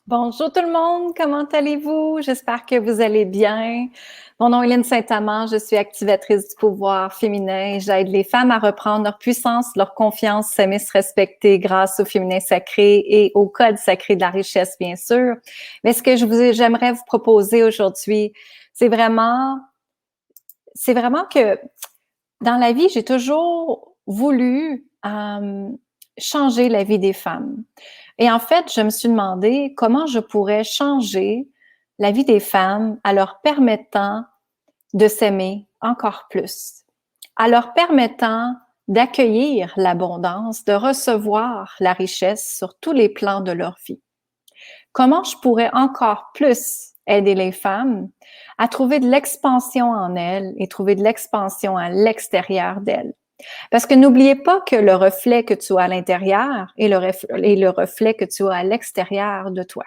Bonjour tout le monde, comment allez-vous? J'espère que vous allez bien. Mon nom est Lynne Saint-Amand, je suis activatrice du pouvoir féminin. J'aide les femmes à reprendre leur puissance, leur confiance, s'aimer, se respecter grâce au féminin sacré et au code sacré de la richesse, bien sûr. Mais ce que j'aimerais vous proposer aujourd'hui, c'est vraiment, c'est vraiment que dans la vie, j'ai toujours voulu changer la vie des femmes. Et en fait, je me suis demandé comment je pourrais changer la vie des femmes en leur permettant de s'aimer encore plus, en leur permettant d'accueillir l'abondance, de recevoir la richesse sur tous les plans de leur vie. Comment je pourrais encore plus aider les femmes à trouver de l'expansion en elles et trouver de l'expansion à l'extérieur d'elles. Parce que n'oubliez pas que le reflet que tu as à l'intérieur est le reflet que tu as à l'extérieur de toi.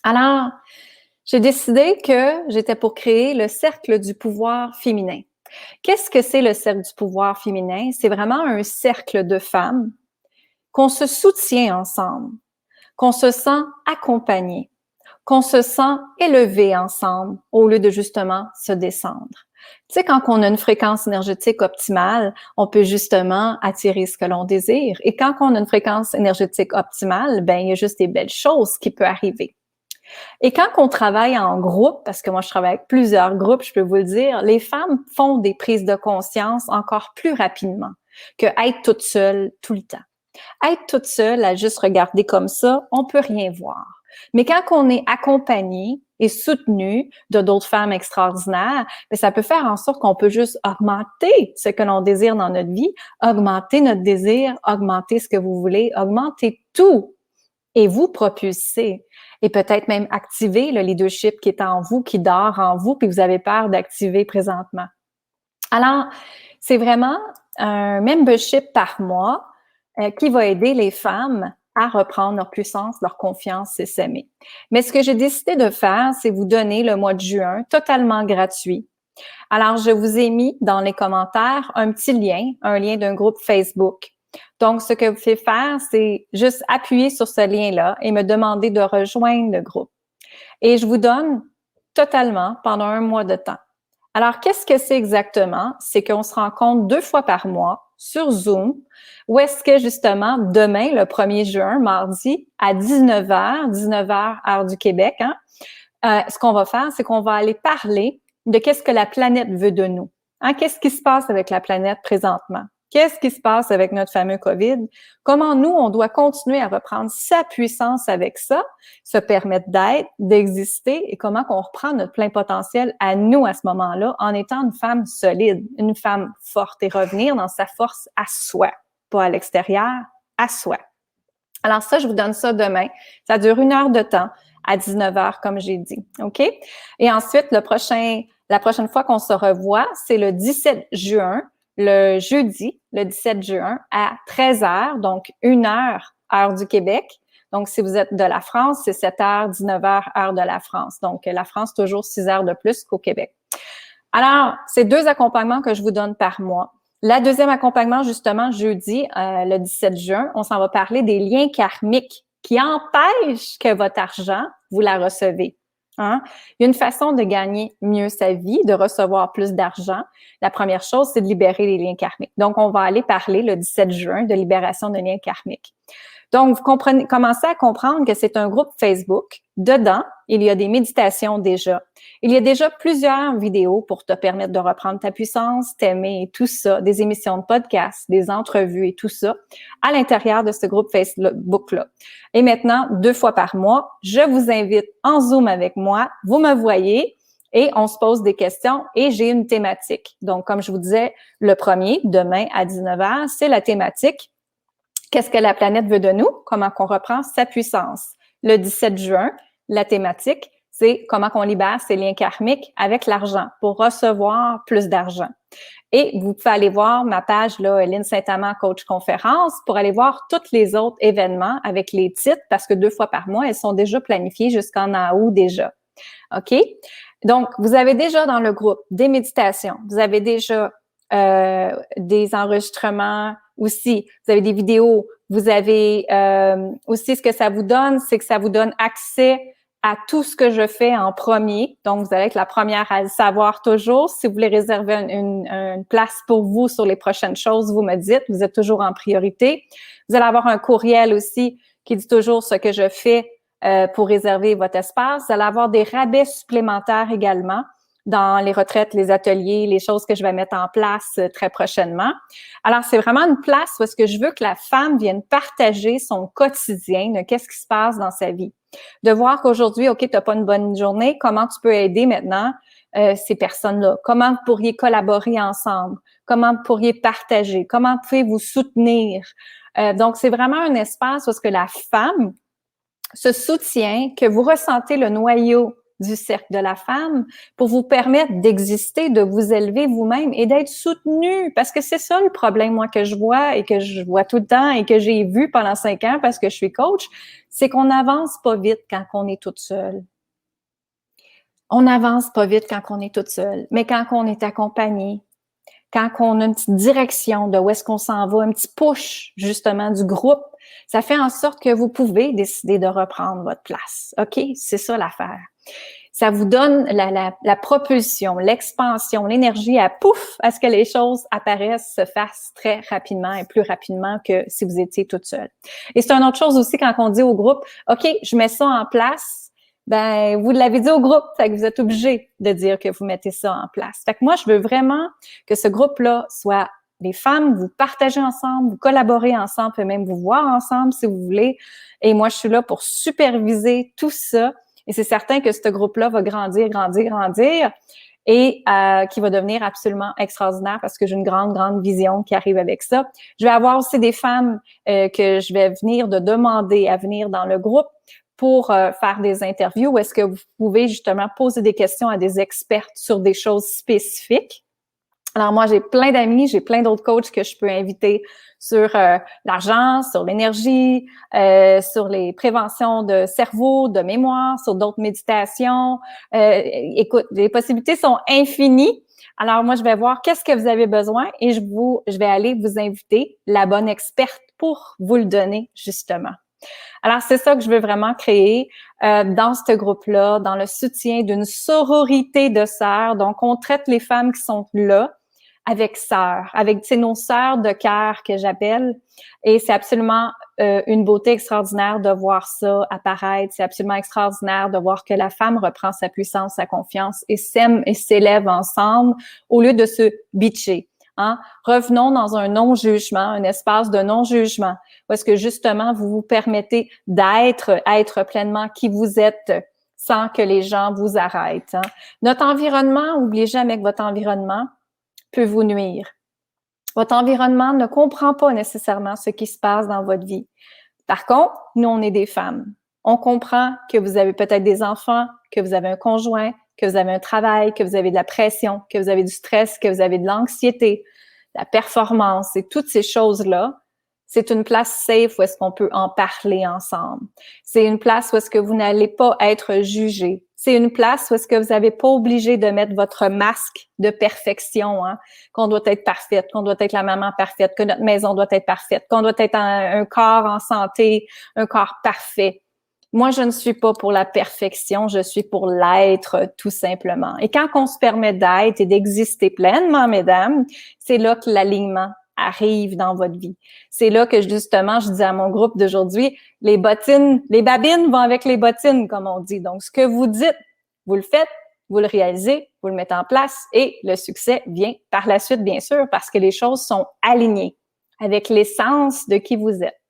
Alors, j'ai décidé que j'étais pour créer le cercle du pouvoir féminin. Qu'est-ce que c'est le cercle du pouvoir féminin? C'est vraiment un cercle de femmes qu'on se soutient ensemble, qu'on se sent accompagné, qu'on se sent élevé ensemble au lieu de justement se descendre. Tu sais, quand on a une fréquence énergétique optimale, on peut justement attirer ce que l'on désire. Et quand on a une fréquence énergétique optimale, ben il y a juste des belles choses qui peuvent arriver. Et quand on travaille en groupe, parce que moi je travaille avec plusieurs groupes, je peux vous le dire, les femmes font des prises de conscience encore plus rapidement que être toute seule tout le temps. Être toute seule à juste regarder comme ça, on peut rien voir. Mais quand on est accompagné et soutenu de d'autres femmes extraordinaires, bien, ça peut faire en sorte qu'on peut juste augmenter ce que l'on désire dans notre vie, augmenter notre désir, augmenter ce que vous voulez, augmenter tout et vous propulser et peut-être même activer le leadership qui est en vous, qui dort en vous, puis vous avez peur d'activer présentement. Alors, c'est vraiment un membership par mois qui va aider les femmes à reprendre leur puissance, leur confiance et s'aimer. Mais ce que j'ai décidé de faire, c'est vous donner le mois de juin totalement gratuit. Alors, je vous ai mis dans les commentaires un petit lien, un lien d'un groupe Facebook. Donc, ce que vous faites faire, c'est juste appuyer sur ce lien-là et me demander de rejoindre le groupe. Et je vous donne totalement pendant un mois de temps. Alors, qu'est-ce que c'est exactement? C'est qu'on se rencontre 2 fois par mois sur Zoom, où est-ce que justement, demain, le 1er juin, mardi, à 19h heure du Québec, ce qu'on va faire, c'est qu'on va aller parler de qu'est-ce que la planète veut de nous. Qu'est-ce qui se passe avec la planète présentement? Qu'est-ce qui se passe avec notre fameux COVID? Comment nous, on doit continuer à reprendre sa puissance avec ça, se permettre d'être, d'exister et comment qu'on reprend notre plein potentiel à nous à ce moment-là en étant une femme solide, une femme forte et revenir dans sa force à soi, pas à l'extérieur, à soi. Alors ça, je vous donne ça demain. Ça dure 1 heure de temps à 19h, comme j'ai dit. OK? Et ensuite, la prochaine fois qu'on se revoit, c'est le 17 juin, le jeudi, le 17 juin, à 13h, donc 1 heure, heure du Québec. Donc, si vous êtes de la France, c'est 7h, 19h, heure de la France. Donc, la France, toujours 6 heures de plus qu'au Québec. Alors, c'est 2 accompagnements que je vous donne par mois. La deuxième accompagnement, justement, jeudi, le 17 juin, on s'en va parler des liens karmiques qui empêchent que votre argent, vous la recevez. Il y a une façon de gagner mieux sa vie, de recevoir plus d'argent. La première chose, c'est de libérer les liens karmiques. Donc, on va aller parler le 17 juin de libération de liens karmiques. Donc, vous commencez à comprendre que c'est un groupe Facebook. Dedans, il y a des méditations déjà. Il y a déjà plusieurs vidéos pour te permettre de reprendre ta puissance, t'aimer et tout ça, des émissions de podcast, des entrevues et tout ça à l'intérieur de ce groupe Facebook-là. Et maintenant, 2 fois par mois, je vous invite en Zoom avec moi. Vous me voyez et on se pose des questions et j'ai une thématique. Donc, comme je vous disais, le premier, demain à 19h, c'est la thématique. Qu'est-ce que la planète veut de nous? Comment qu'on reprend sa puissance? Le 17 juin, la thématique, c'est comment qu'on libère ses liens karmiques avec l'argent pour recevoir plus d'argent. Et vous pouvez aller voir ma page, là, Lynne Saint-Amand, coach conférence, pour aller voir tous les autres événements avec les titres, parce que 2 fois par mois, elles sont déjà planifiées jusqu'en août déjà. OK? Donc, vous avez déjà dans le groupe des méditations, vous avez déjà des enregistrements aussi, vous avez des vidéos, Vous avez aussi, ce que ça vous donne, c'est que ça vous donne accès à tout ce que je fais en premier. Donc, vous allez être la première à le savoir toujours. Si vous voulez réserver une place pour vous sur les prochaines choses, vous me dites, vous êtes toujours en priorité. Vous allez avoir un courriel aussi qui dit toujours ce que je fais pour réserver votre espace. Vous allez avoir des rabais supplémentaires également dans les retraites, les ateliers, les choses que je vais mettre en place très prochainement. Alors, c'est vraiment une place où est-ce que je veux que la femme vienne partager son quotidien, de qu'est-ce qui se passe dans sa vie. De voir qu'aujourd'hui, OK, tu n'as pas une bonne journée, comment tu peux aider maintenant ces personnes-là? Comment vous pourriez collaborer ensemble? Comment vous pourriez partager? Comment vous pouvez vous soutenir? Donc, c'est vraiment un espace où est-ce que la femme se soutient, que vous ressentez le noyau du cercle de la femme pour vous permettre d'exister, de vous élever vous-même et d'être soutenu. Parce que c'est ça le problème, moi, que je vois et que je vois tout le temps et que j'ai vu pendant 5 ans parce que je suis coach, c'est qu'on n'avance pas vite quand on est toute seule. On n'avance pas vite quand on est toute seule, mais quand on est accompagné, quand on a une petite direction de où est-ce qu'on s'en va, un petit push, justement, du groupe, ça fait en sorte que vous pouvez décider de reprendre votre place. OK? C'est ça l'affaire. Ça vous donne la propulsion, l'expansion, l'énergie à pouf, à ce que les choses apparaissent, se fassent très rapidement et plus rapidement que si vous étiez toute seule. Et c'est une autre chose aussi quand on dit au groupe, OK, je mets ça en place, ben vous l'avez dit au groupe, fait que vous êtes obligé de dire que vous mettez ça en place. Fait que moi, je veux vraiment que ce groupe-là soit des femmes, vous partagez ensemble, vous collaborez ensemble, peut même vous voir ensemble si vous voulez. Et moi, je suis là pour superviser tout ça. Et c'est certain que ce groupe-là va grandir, grandir, grandir et qui va devenir absolument extraordinaire parce que j'ai une grande, grande vision qui arrive avec ça. Je vais avoir aussi des femmes que je vais venir de demander à venir dans le groupe pour faire des interviews où est-ce que vous pouvez justement poser des questions à des expertes sur des choses spécifiques. Alors moi, j'ai plein d'amis, j'ai plein d'autres coachs que je peux inviter sur l'argent, sur l'énergie, sur les préventions de cerveau, de mémoire, sur d'autres méditations. Écoute, les possibilités sont infinies. Alors moi, je vais voir qu'est-ce que vous avez besoin et je vais aller vous inviter la bonne experte pour vous le donner, justement. Alors, c'est ça que je veux vraiment créer dans ce groupe-là, dans le soutien d'une sororité de sœurs. Donc, on traite les femmes qui sont là avec sœurs, avec nos sœurs de cœur que j'appelle. Et c'est absolument une beauté extraordinaire de voir ça apparaître. C'est absolument extraordinaire de voir que la femme reprend sa puissance, sa confiance et s'aime et s'élève ensemble au lieu de se bitcher. Hein? Revenons dans un non-jugement, un espace de non-jugement, où est-ce que justement vous vous permettez être pleinement qui vous êtes sans que les gens vous arrêtent. Hein? Notre environnement, n'oubliez jamais que votre environnement peut vous nuire. Votre environnement ne comprend pas nécessairement ce qui se passe dans votre vie. Par contre, nous, on est des femmes. On comprend que vous avez peut-être des enfants, que vous avez un conjoint, que vous avez un travail, que vous avez de la pression, que vous avez du stress, que vous avez de l'anxiété, de la performance et toutes ces choses-là. C'est une place safe où est-ce qu'on peut en parler ensemble. C'est une place où est-ce que vous n'allez pas être jugé. C'est une place où est-ce que vous n'avez pas obligé de mettre votre masque de perfection, hein, qu'on doit être parfaite, qu'on doit être la maman parfaite, que notre maison doit être parfaite, qu'on doit être un corps en santé, un corps parfait. Moi, je ne suis pas pour la perfection, je suis pour l'être tout simplement. Et quand on se permet d'être et d'exister pleinement, mesdames, c'est là que l'alignement arrive dans votre vie. C'est là que justement, je dis à mon groupe d'aujourd'hui, les babines vont avec les bottines, comme on dit. Donc, ce que vous dites, vous le faites, vous le réalisez, vous le mettez en place et le succès vient par la suite, bien sûr, parce que les choses sont alignées avec l'essence de qui vous êtes.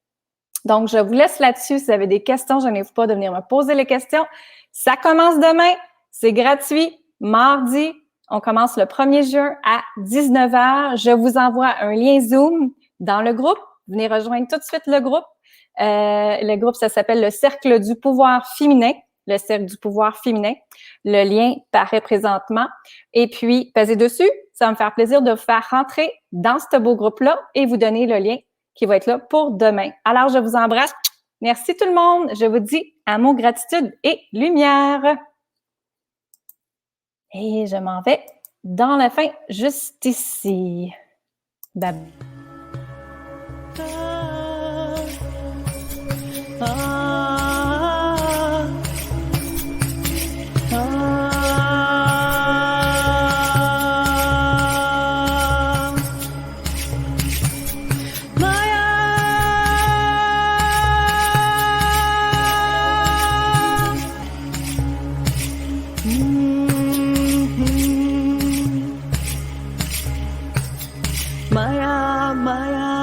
Donc, je vous laisse là-dessus. Si vous avez des questions, je n'hésite pas de venir me poser les questions. Ça commence demain. C'est gratuit. Mardi, on commence le 1er juin à 19h. Je vous envoie un lien Zoom dans le groupe. Venez rejoindre tout de suite le groupe. Le groupe, ça s'appelle le Cercle du pouvoir féminin. Le Cercle du pouvoir féminin. Le lien paraît présentement. Et puis, passez dessus. Ça va me faire plaisir de vous faire rentrer dans ce beau groupe-là et vous donner le lien qui va être là pour demain. Alors, je vous embrasse. Merci tout le monde. Je vous dis amour, gratitude et lumière. Et je m'en vais dans la fin, juste ici. Bye. Maya, Maya.